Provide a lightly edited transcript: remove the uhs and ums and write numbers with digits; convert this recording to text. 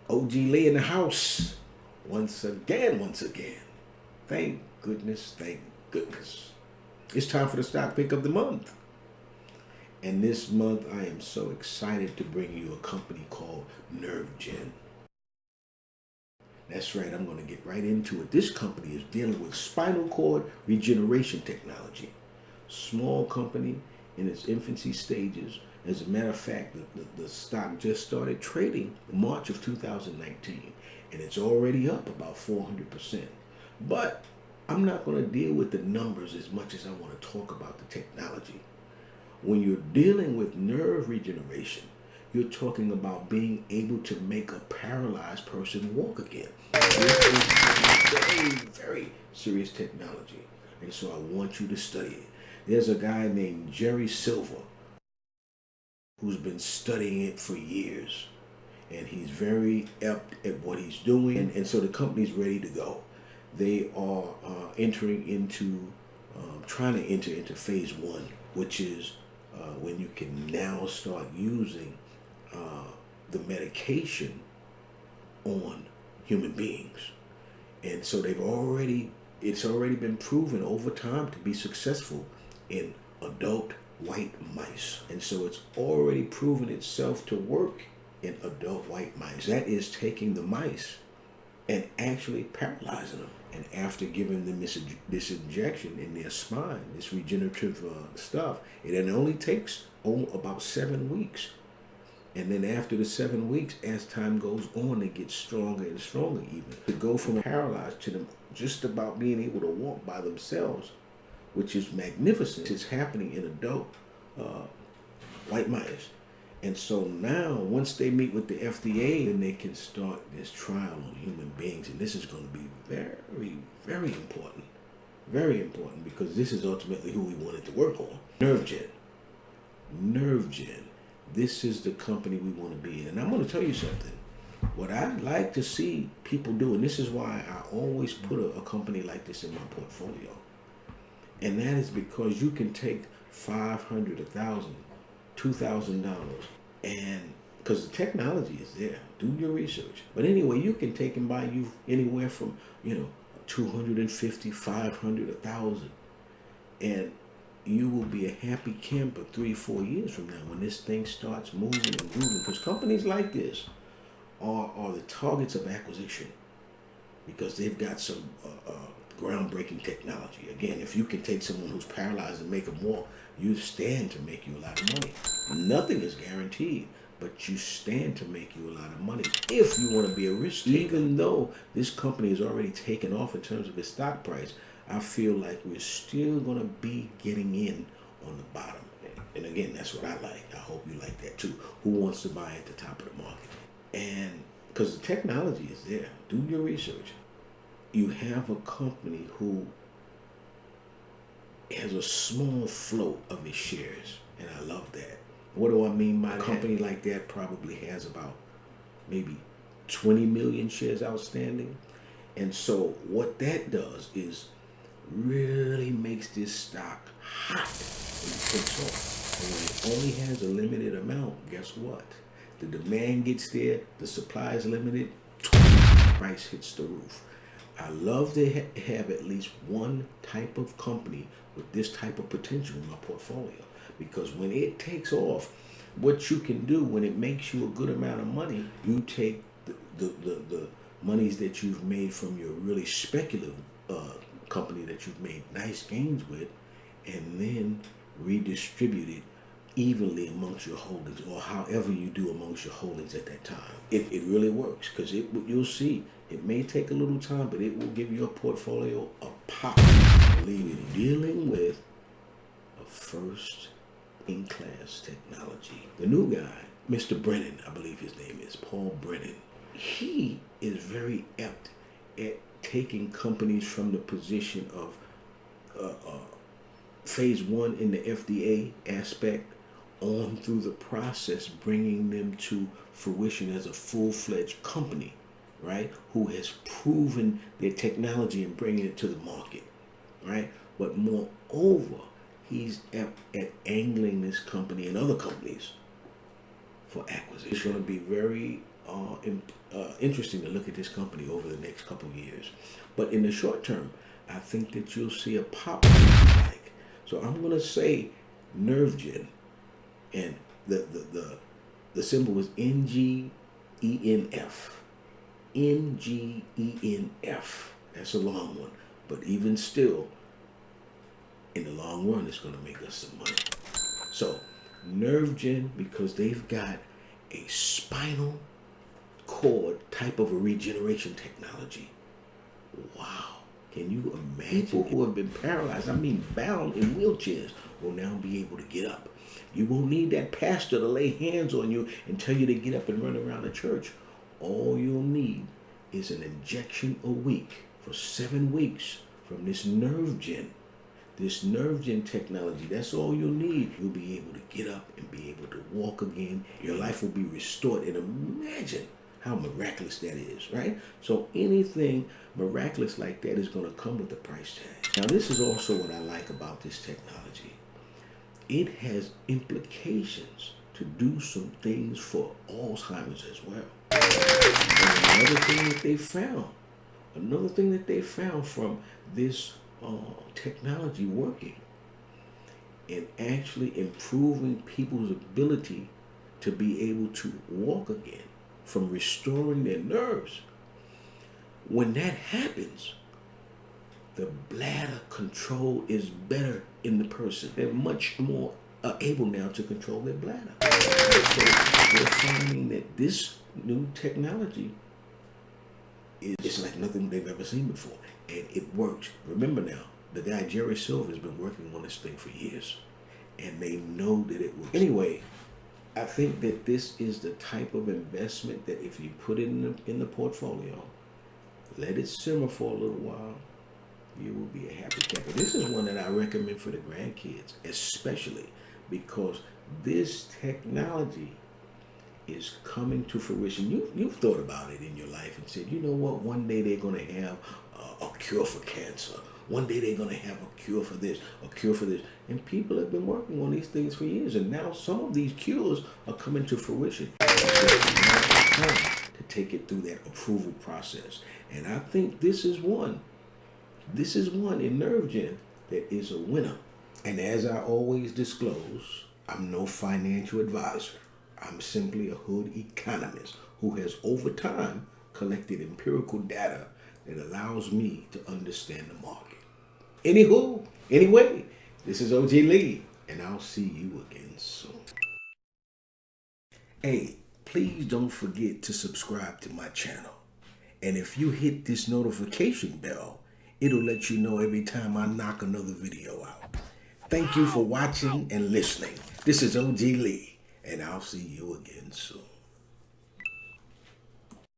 OG Lee in the house. Once again. Thank goodness. It's time for the stock pick of the month. And this month I am so excited to bring you a company called NerveGen. That's right, I'm going to get right into it. This company is dealing with spinal cord regeneration technology. Small company in its infancy stages. As a matter of fact, the stock just started trading in March of 2019, and it's already up about 400%. But I'm not going to deal with the numbers as much as I want to talk about the technology. When you're dealing with nerve regeneration, you're talking about being able to make a paralyzed person walk again. This is very, very serious technology, and so I want you to study it. There's a guy named Jerry Silver who's been studying it for years, and he's very apt at what he's doing, and so the company's ready to go. They are trying to enter into phase one, which is when you can now start using the medication on human beings. And so it's already been proven over time to be successful in adult white mice. And so it's already proven itself to work in adult white mice. That is taking the mice and actually paralyzing them. And after giving them this injection in their spine, this regenerative stuff, it only takes about 7 weeks. And then after the 7 weeks, as time goes on, they get stronger and stronger even. To go from paralyzed to them just about being able to walk by themselves, which is magnificent. It's happening in adult white mice. And so now, once they meet with the FDA, then they can start this trial on human beings. And this is going to be very, very important. Very important, because this is ultimately who we wanted to work on. NerveGen. This is the company we want to be in. And I'm going to tell you something. What I'd like to see people do, and this is why I always put a company like this in my portfolio. And that is because you can take $500, $1,000, $2,000, and because the technology is there. Do your research. But anyway, you can take and buy you anywhere from, $250, $500, $1,000. And you will be a happy camper 3-4 years from now when this thing starts moving and grooving. Because companies like this are the targets of acquisition, because they've got some groundbreaking technology. Again, if you can take someone who's paralyzed and make them walk, you stand to make you a lot of money. Nothing is guaranteed, but you stand to make you a lot of money if you want to be a risk taker. Even though this company has already taken off in terms of its stock price, I feel like we're still going to be getting in on the bottom. And again, that's what I like. I hope you like that too. Who wants to buy at the top of the market? And because the technology is there, do your research. You have a company who has a small float of its shares, and I love that. What do I mean by that? A company like that probably has about maybe 20 million shares outstanding. And so what that does is really makes this stock hot when it takes off. And when it only has a limited amount, guess what? The demand gets there, the supply is limited, price hits the roof. I love to have at least one type of company with this type of potential in my portfolio, because when it takes off, what you can do when it makes you a good amount of money, you take the monies that you've made from your really speculative company that you've made nice gains with, and then redistribute it evenly amongst your holdings, or however you do amongst your holdings at that time. It really works, because you'll see, it may take a little time, but it will give your portfolio a pop. Believe it, dealing with a first-in-class technology. The new guy, Mr. Brennan, I believe his name is, Paul Brennan, he is very apt at taking companies from the position of phase one in the FDA aspect on through the process, bringing them to fruition as a full-fledged company, right? Who has proven their technology and bringing it to the market, right? But moreover, he's at angling this company and other companies for acquisition. It's going to be very interesting to look at this company over the next couple of years. But in the short term, I think that you'll see a pop like. So I'm gonna say NerveGen, and the symbol is NGENF. NGENF. That's a long one, but even still, in the long run, it's gonna make us some money. So NerveGen, because they've got a spinal cord type of a regeneration technology. Wow. Can you imagine? People who have been paralyzed, I mean bound in wheelchairs, will now be able to get up. You won't need that pastor to lay hands on you and tell you to get up and run around the church. All you'll need is an injection a week for 7 weeks from this NerveGen. This NerveGen technology, that's all you'll need. You'll be able to get up and be able to walk again. Your life will be restored. And imagine how miraculous that is, right? So anything miraculous like that is going to come with a price tag. Now, this is also what I like about this technology. It has implications to do some things for Alzheimer's as well. And another thing that they found from this technology working and actually improving people's ability to be able to walk again, from restoring their nerves. When that happens, the bladder control is better in the person. They're much more able now to control their bladder. So they're finding that this new technology is like nothing they've ever seen before, and it works. Remember now, the guy Jerry Silver has been working on this thing for years, and they know that it works. Anyway, I think that this is the type of investment that if you put it in the portfolio, let it simmer for a little while, you will be a happy camper. This is one that I recommend for the grandkids, especially because this technology is coming to fruition. You've thought about it in your life and said, you know what, one day they're going to have a cure for cancer. One day they're going to have a cure for this, a cure for this. And people have been working on these things for years. And now some of these cures are coming to fruition. It's time to take it through that approval process. And I think this is one. This is one in NerveGen that is a winner. And as I always disclose, I'm no financial advisor. I'm simply a hood economist who has over time collected empirical data that allows me to understand the market. Anyway, this is OG Lee, and I'll see you again soon. Hey, please don't forget to subscribe to my channel. And if you hit this notification bell, it'll let you know every time I knock another video out. Thank you for watching and listening. This is OG Lee, and I'll see you again soon.